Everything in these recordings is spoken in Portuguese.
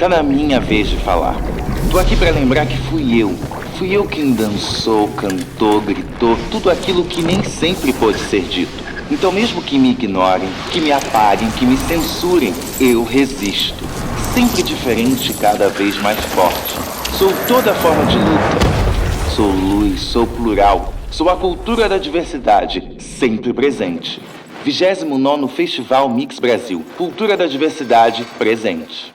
Tá na minha vez de falar. Tô aqui pra lembrar que fui eu quem dançou, cantou, gritou, tudo aquilo que nem sempre pôde ser dito. Então mesmo que me ignorem, que me apaguem, que me censurem, eu resisto. Sempre diferente, cada vez mais forte. Sou toda forma de luta. Sou luz, sou plural. Sou a cultura da diversidade, sempre presente. 29º Festival Mix Brasil. Cultura da diversidade presente.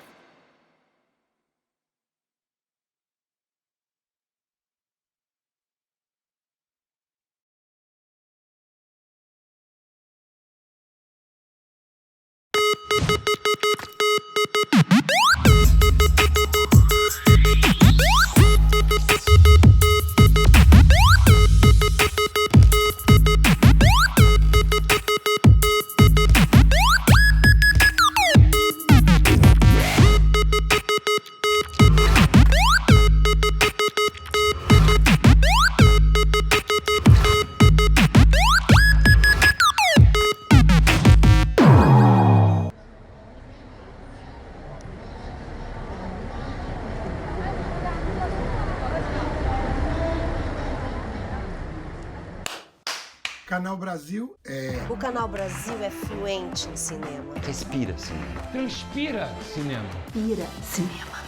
Canal Brasil é... O Canal Brasil é fluente em cinema. Respira cinema. Transpira cinema. Pira cinema.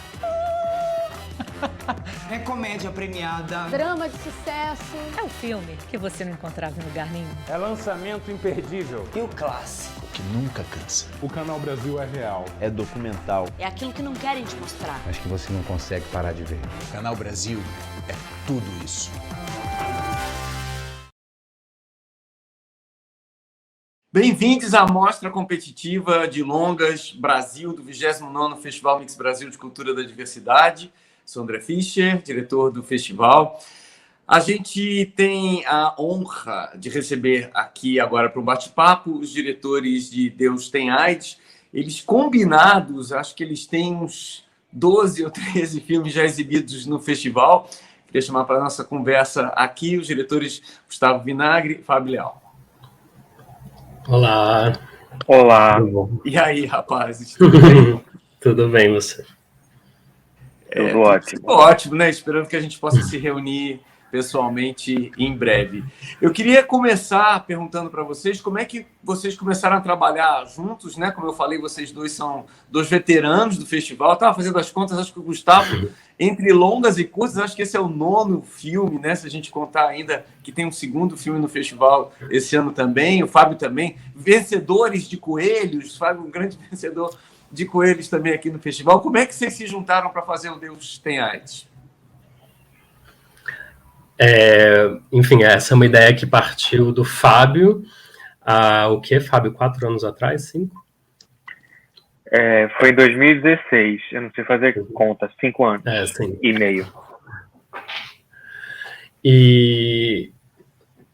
É comédia premiada. Drama de sucesso. É um filme que você não encontrava em lugar nenhum. É lançamento imperdível. E o clássico. Que nunca cansa. O Canal Brasil é real. É documental. É aquilo que não querem te mostrar. Mas que você não consegue parar de ver. O Canal Brasil é tudo isso. Bem-vindos à Mostra Competitiva de Longas Brasil, do 29º Festival Mix Brasil de Cultura da Diversidade. Sou André Fischer, diretor do festival. A gente tem a honra de receber aqui agora para um bate-papo os diretores de Deus Tem AIDS. Eles combinados, acho que eles têm uns 12 ou 13 filmes já exibidos no festival. Queria chamar para a nossa conversa aqui os diretores Gustavo Vinagre e Fábio Leal. Olá. Olá. E aí, rapazes, tudo bem? Tudo bem, você? Tudo ótimo. Tudo ótimo, né? Esperando que a gente possa se reunir pessoalmente em breve. Eu queria começar perguntando para vocês como é que vocês começaram a trabalhar juntos, né? Como eu falei, vocês dois são dois veteranos do festival. Eu estava fazendo as contas, acho que o Gustavo, entre longas e curtas, acho que esse é o 9º filme, né? Se a gente contar ainda que tem um 2º filme no festival esse ano também, o Fábio também. Vencedores de coelhos, Fábio, um grande vencedor de coelhos também aqui no festival. Como é que vocês se juntaram para fazer o Deus Tem AIDS? Enfim, essa é uma ideia que partiu do Fábio há, o quê, Fábio? 4 anos atrás? 5? Foi em 2016, eu não sei fazer conta, 5 anos e meio. E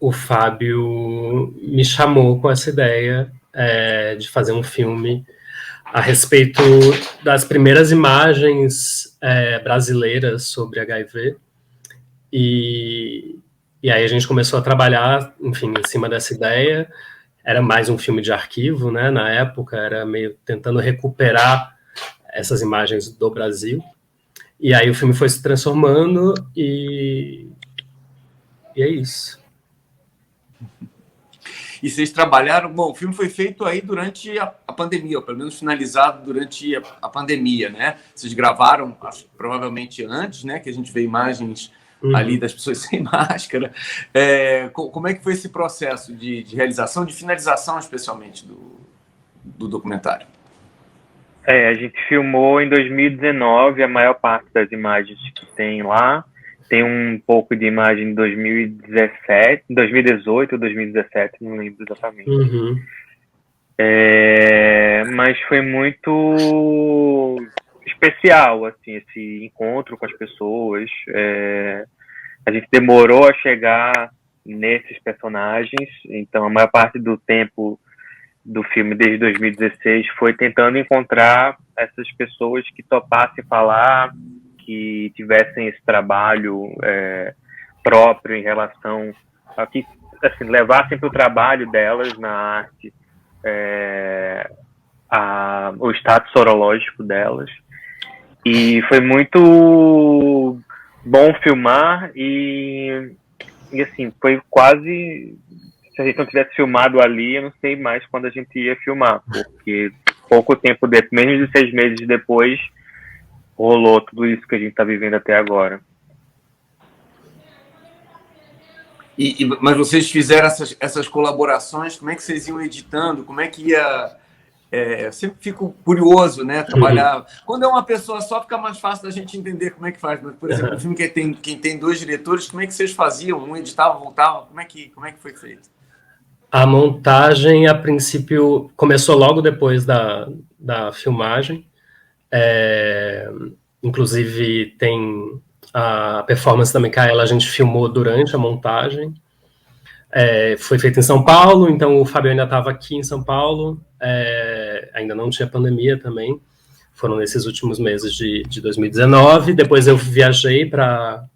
o Fábio me chamou com essa ideia de fazer um filme a respeito das primeiras imagens brasileiras sobre HIV. E aí a gente começou a trabalhar, enfim, em cima dessa ideia. Era mais um filme de arquivo, né? Na época, era meio tentando recuperar essas imagens do Brasil. E aí o filme foi se transformando e é isso. E vocês trabalharam... Bom, o filme foi feito aí durante a pandemia, ou pelo menos finalizado durante a pandemia, né? Vocês gravaram, acho, provavelmente antes, né? Que a gente vê imagens ali das pessoas sem máscara. Como é que foi esse processo de realização, de finalização, especialmente, do documentário? A gente filmou em 2019 a maior parte das imagens que tem lá. Tem um pouco de imagem em 2017, 2018 ou 2017, não lembro exatamente. Mas foi muito especial, assim, esse encontro com as pessoas. A gente demorou a chegar nesses personagens, então a maior parte do tempo do filme, desde 2016, foi tentando encontrar essas pessoas que topassem falar, que tivessem esse trabalho próprio em relação a que, assim, levassem para o trabalho delas na arte o status sorológico delas. E foi muito bom filmar e assim, foi quase... Se a gente não tivesse filmado ali, eu não sei mais quando a gente ia filmar, porque pouco tempo depois, menos de 6 meses depois, rolou tudo isso que a gente está vivendo até agora. Mas vocês fizeram essas colaborações, como é que vocês iam editando? Como é que ia... eu sempre fico curioso, né, trabalhar... Quando é uma pessoa só, fica mais fácil da gente entender como é que faz. Mas, por exemplo, um filme quem tem 2 diretores, como é que vocês faziam? Um editava, voltava? Como é que foi feito? A montagem, a princípio, começou logo depois da filmagem. Inclusive, tem a performance da Micaela, a gente filmou durante a montagem. Foi feito em São Paulo, então o Fábio ainda estava aqui em São Paulo. Ainda não tinha pandemia também. Foram nesses últimos meses de 2019. Depois eu viajei para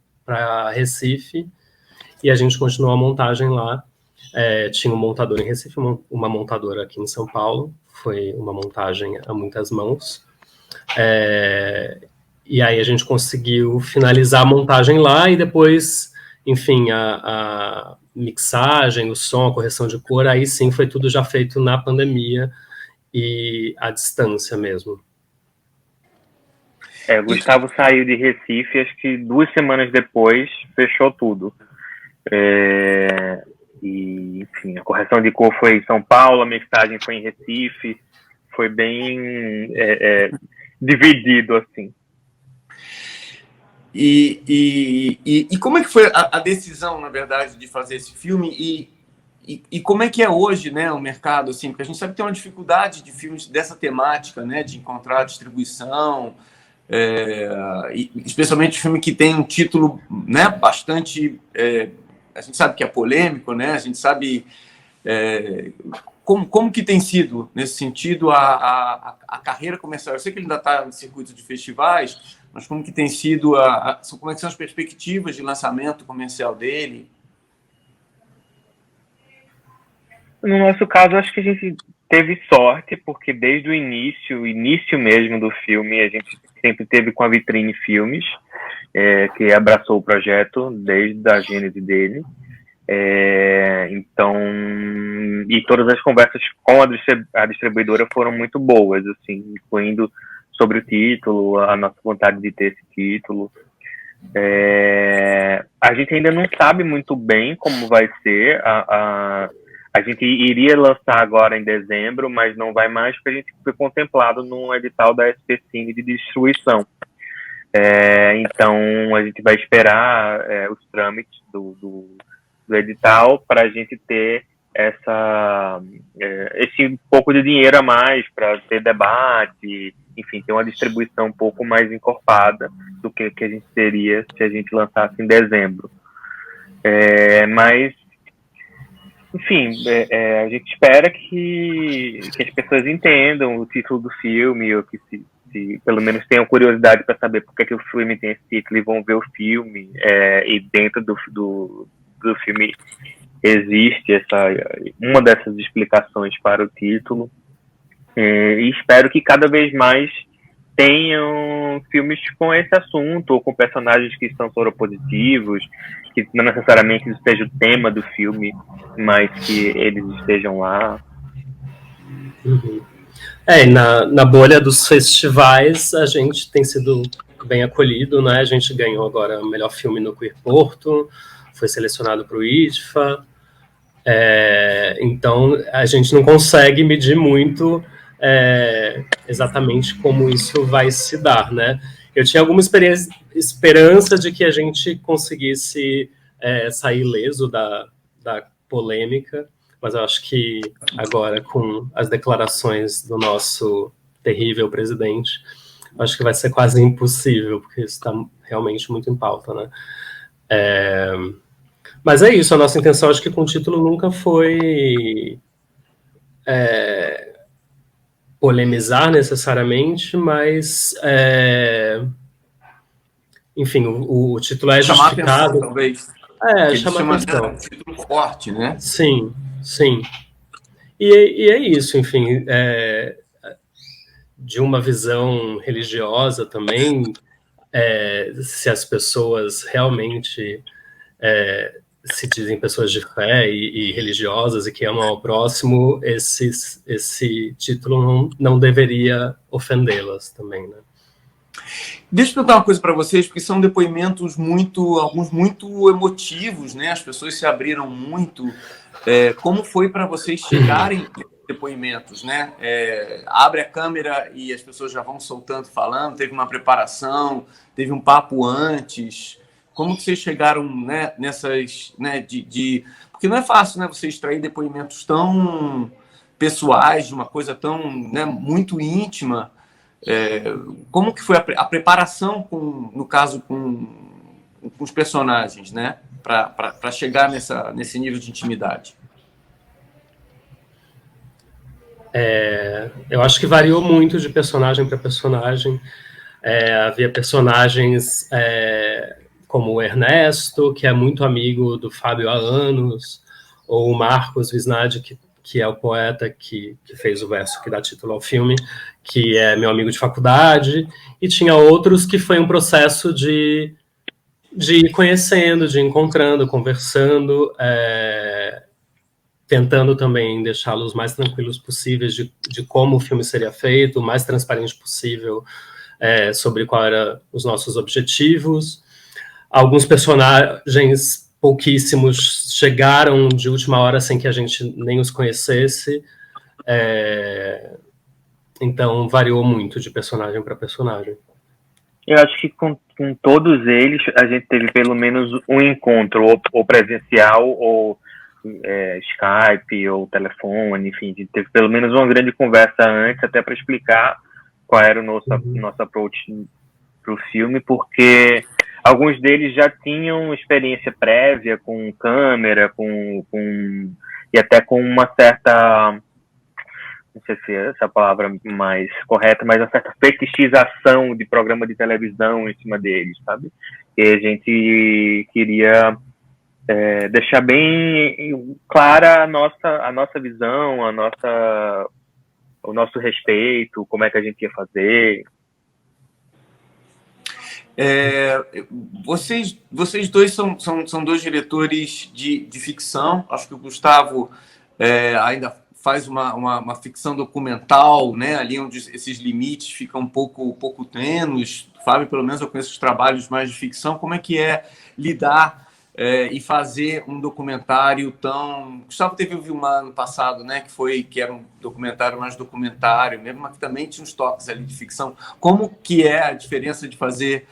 Recife e a gente continuou a montagem lá. Tinha um montador em Recife, uma montadora aqui em São Paulo. Foi uma montagem a muitas mãos. E aí a gente conseguiu finalizar a montagem lá e depois, enfim, a mixagem, o som, a correção de cor, aí sim foi tudo já feito na pandemia e à distância mesmo. O Gustavo saiu de Recife, acho que 2 semanas depois fechou tudo. E, enfim, a correção de cor foi em São Paulo, a mixagem foi em Recife, foi bem dividido, assim. E como é que foi a decisão, na verdade, de fazer esse filme e como é que é hoje, né, o mercado, assim, porque a gente sabe que tem uma dificuldade de filmes dessa temática, né, de encontrar distribuição, especialmente filme que tem um título, né, bastante... a gente sabe que é polêmico, né, a gente sabe... Como que tem sido, nesse sentido, a carreira comercial? Eu sei que ele ainda está no circuito de festivais, mas como que tem sido, como é que são as perspectivas de lançamento comercial dele? No nosso caso, acho que a gente teve sorte, porque desde o início mesmo do filme, a gente sempre teve com a Vitrine Filmes, que abraçou o projeto desde a gênese dele. Então, e todas as conversas com a distribuidora foram muito boas, assim, incluindo sobre o título, a nossa vontade de ter esse título. A gente ainda não sabe muito bem como vai ser. A gente iria lançar agora em dezembro, mas não vai mais, porque a gente foi contemplado num edital da SP Cine de distribuição. Então, a gente vai esperar os trâmites do edital para a gente ter esse pouco de dinheiro a mais para ter debate, enfim, ter uma distribuição um pouco mais encorpada do que a gente teria se a gente lançasse em dezembro. Mas, enfim, a gente espera que as pessoas entendam o título do filme, ou que se pelo menos tenham curiosidade para saber por que o filme tem esse título e vão ver o filme, e dentro do filme existe uma dessas explicações para o título, e espero que cada vez mais tenham filmes com esse assunto, ou com personagens que são soropositivos, que não necessariamente isso seja o tema do filme, mas que eles estejam lá. Uhum. Na bolha dos festivais a gente tem sido bem acolhido, né? A gente ganhou agora o melhor filme no Queer Porto, foi selecionado para o IDFA, então a gente não consegue medir muito exatamente como isso vai se dar, né? Eu tinha alguma esperança de que a gente conseguisse sair ileso da polêmica, mas eu acho que agora, com as declarações do nosso terrível presidente, acho que vai ser quase impossível, porque isso está realmente muito em pauta, né? Mas é isso, a nossa intenção, acho que com o título nunca foi polemizar necessariamente, mas enfim, o título é justificado. Atenção, talvez. Chama atenção. Um título forte, né? Sim. E é isso, enfim. de uma visão religiosa também, se as pessoas realmente se dizem pessoas de fé e religiosas e que amam ao próximo, esse título não deveria ofendê-las também, né? Deixa eu perguntar uma coisa para vocês, porque são depoimentos alguns muito emotivos, né? As pessoas se abriram muito. Como foi para vocês chegarem depoimentos, né? Abre a câmera e as pessoas já vão soltando, falando. Teve uma preparação, teve um papo antes. Como que vocês chegaram, né, nessas, né, porque não é fácil, né, você extrair depoimentos tão pessoais de uma coisa tão, né, muito íntima. Como que foi a preparação, no caso, com os personagens, né, para chegar nesse nível de intimidade? Eu acho que variou muito de personagem para personagem. Havia personagens como o Ernesto, que é muito amigo do Fábio há anos, ou o Marcos Visnadi, que é o poeta que fez o verso que dá título ao filme, que é meu amigo de faculdade, e tinha outros que foi um processo de ir conhecendo, de ir encontrando, conversando, tentando também deixá-los mais tranquilos possíveis de como o filme seria feito, o mais transparente possível sobre qual eram os nossos objetivos. Alguns personagens, pouquíssimos, chegaram de última hora sem que a gente nem os conhecesse. Então, variou muito de personagem para personagem. Eu acho que com todos eles, a gente teve pelo menos um encontro, ou presencial, ou Skype, ou telefone, enfim, a gente teve pelo menos uma grande conversa antes, até para explicar qual era o nosso approach para o filme, porque alguns deles já tinham experiência prévia com câmera, e até com uma certa, não sei se essa é a palavra mais correta, mas uma certa fetichização de programa de televisão em cima deles, sabe? E a gente queria deixar bem clara a nossa visão, o nosso respeito, como é que a gente ia fazer. Vocês dois são dois diretores de ficção. Acho que o Gustavo ainda faz uma ficção documental, né? Ali onde esses limites ficam um pouco tênues. Fábio, pelo menos eu conheço os trabalhos mais de ficção. Como é que é lidar e fazer um documentário tão... Gustavo teve o Vilmar no passado, né? Que era um documentário mais documentário, mesmo, mas que também tinha uns toques ali de ficção. Como que é a diferença de fazer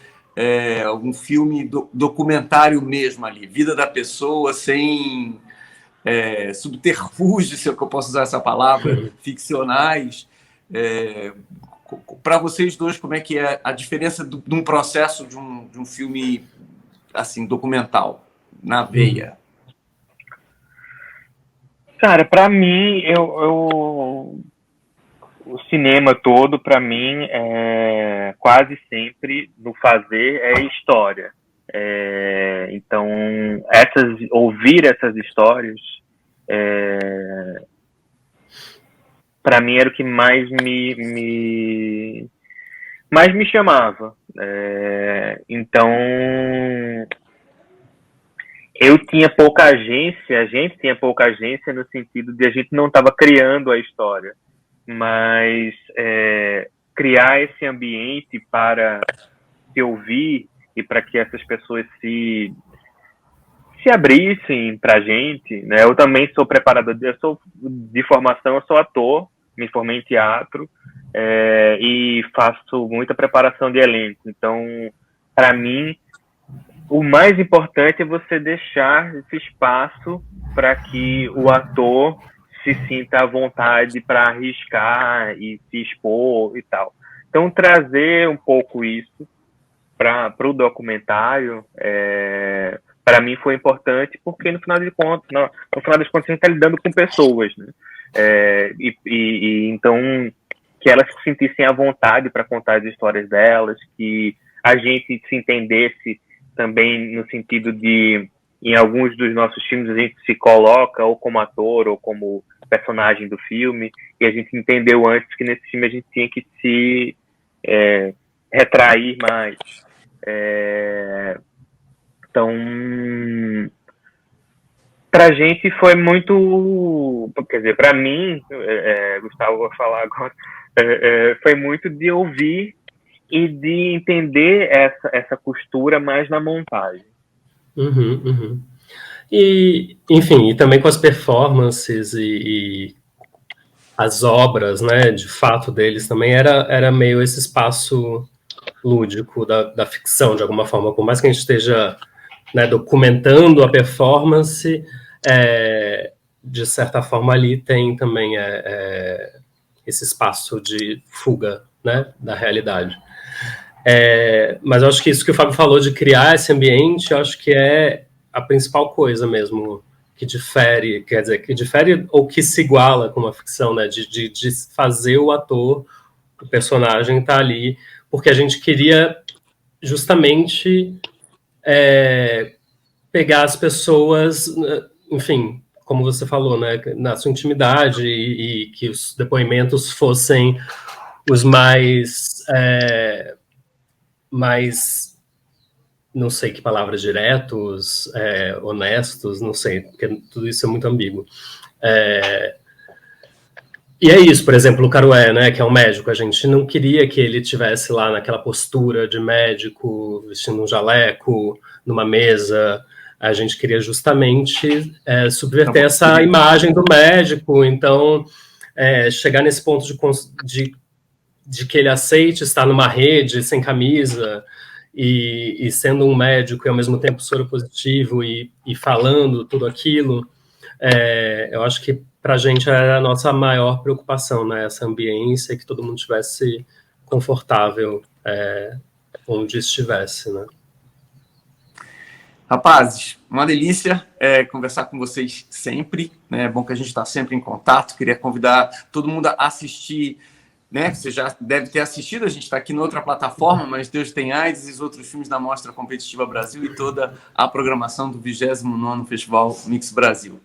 algum filme documentário mesmo ali, vida da pessoa, sem subterfúgio, se eu posso usar essa palavra, ficcionais. Para vocês dois, como é que é a diferença de um processo de um filme assim, documental, na veia? Cara, para mim, o cinema todo, para mim, quase sempre, no fazer, é história. Então, ouvir essas histórias, para mim, era o que mais me chamava. Então, eu tinha pouca agência, a gente tinha pouca agência no sentido de a gente não estava criando a história, mas criar esse ambiente para se ouvir e para que essas pessoas se abrissem para a gente, né? Eu também sou preparador, de formação, eu sou ator, me formei em teatro e faço muita preparação de elenco. Então, para mim, o mais importante é você deixar esse espaço para que o ator se sinta à vontade para arriscar e se expor e tal. Então, trazer um pouco isso para o documentário, para mim foi importante, porque no final das contas a gente está lidando com pessoas, né? Então, que elas se sentissem à vontade para contar as histórias delas, que a gente se entendesse também no sentido de em alguns dos nossos filmes a gente se coloca ou como ator ou como personagem do filme, e a gente entendeu antes que nesse filme a gente tinha que se retrair mais. Então, pra gente foi muito, quer dizer, pra mim, Gustavo vai falar agora, foi muito de ouvir e de entender essa costura mais na montagem. E, enfim, e também com as performances e as obras, né, de fato deles também era meio esse espaço lúdico da ficção, de alguma forma, por mais que a gente esteja, né, documentando a performance, de certa forma ali tem também esse espaço de fuga, né, da realidade. Mas eu acho que isso que o Fábio falou de criar esse ambiente, eu acho que é a principal coisa mesmo que difere, quer dizer, que difere ou que se iguala com uma ficção, né, de fazer o ator, o personagem estar ali, porque a gente queria justamente pegar as pessoas, enfim, como você falou, né, na sua intimidade e que os depoimentos fossem os mais, não sei que palavra, diretos, honestos, não sei, porque tudo isso é muito ambíguo. E é isso, por exemplo, o Carué, né, que é um médico, a gente não queria que ele tivesse lá naquela postura de médico, vestindo um jaleco, numa mesa. A gente queria justamente subverter essa imagem do médico, então chegar nesse ponto de que ele aceite estar numa rede, sem camisa, e sendo um médico e ao mesmo tempo soropositivo e falando tudo aquilo, eu acho que para a gente era a nossa maior preocupação, né? Essa ambiência e que todo mundo estivesse confortável onde estivesse, né? Rapazes, uma delícia conversar com vocês sempre, né? É bom que a gente está sempre em contato. Queria convidar todo mundo a assistir, né? Você já deve ter assistido, a gente está aqui em outra plataforma, mas Deus tem AIDS e os outros filmes da Mostra Competitiva Brasil e toda a programação do 29º Festival Mix Brasil.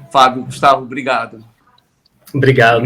Fábio, Gustavo, obrigado. Obrigado.